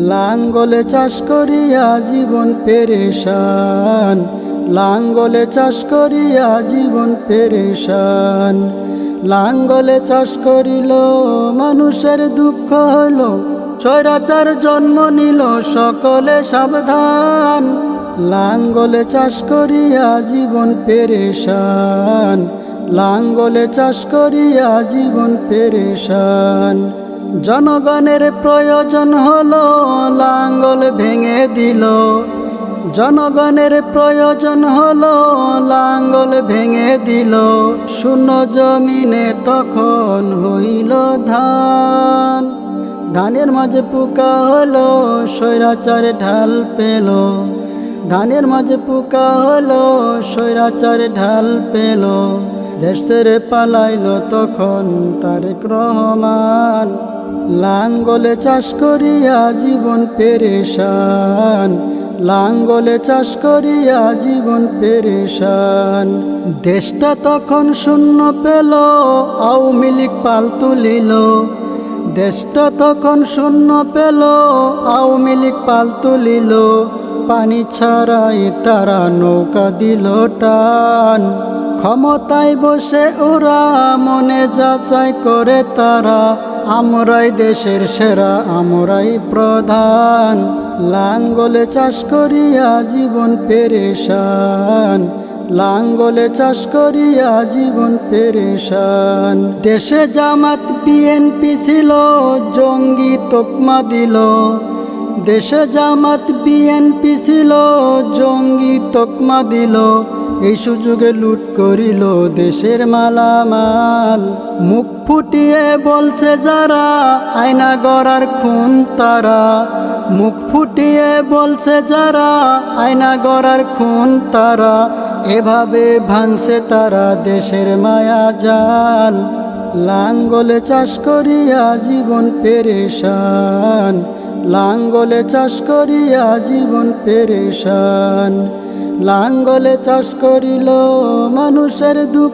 লাঙ্গলে চাষ করিয়া জীবন পেরেশান, লাঙ্গলে চাষ করিয়া জীবন পেরেশান। লাঙ্গলে চাষ করিল মানুষের দুঃখ হইল, স্বৈরাচার জন্ম নিল সকলে সাবধান। লাঙ্গলে চাষ করিয়া জীবন পেরেশান, লাঙ্গলে চাষ করিয়া জীবন পেরেশান। জনগণের প্রয়োজন হলো লাঙ্গল ভেঙে দিল, জনগণের প্রয়োজন হলো লাঙ্গল ভেঙে দিল। শূন্য জমিনে তখন হইল ধান, ধানের মাঝে পোকা হলো স্বৈরাচার ঢাল পেল, ধানের মাঝে পোকা হলো স্বৈরাচার ঢাল পেল। দেশ ছেড়ে পালাইল তখন তারেক রহমান। লাঙ্গলে চাষ করিয়া জীবন পেরেশান, লাঙ্গলে চাষ করিয়া জীবন পেরেশান। দেশটা তখন শূন্য পেল, আওয়ামী লীগ পাল তুলিল। দেশটা তখন শূন্য পেল, আওয়ামী লীগ পাল তুলিল। পানি ছাড়াই তারা নৌকা দিল টান। ক্ষমতায় বসে ওরা মনে যাচাই করে তারা, আমরাই দেশের সেরা, আমরাই প্রধান। লাঙ্গলে চাষ করিয়া জীবন পেরেশান, লাঙ্গলে চাষ করিয়া জীবন পেরেশান। দেশে জামাত বিএনপি ছিল, জঙ্গি তকমা দিল। দেশে জামাত বিএনপি ছিল, জঙ্গি তকমা দিল। এই সুযোগে লুট করিল দেশের মালামাল। মুখ ফুটিয়ে বলছে যারা, আয়না গড়ার খুন তারা। মুখ ফুটিয়ে বলছে যারা, আয়না গড়ার খুন তারা। এভাবে ভাঙছে তারা দেশের মায়া জাল। লাঙ্গলে চাষ করিয়া জীবন পেরেশান, লাঙ্গলে চাষ করিয়া জীবন পেরেশান। লাঙ্গলে চাষ করিল মানুষের দুঃখ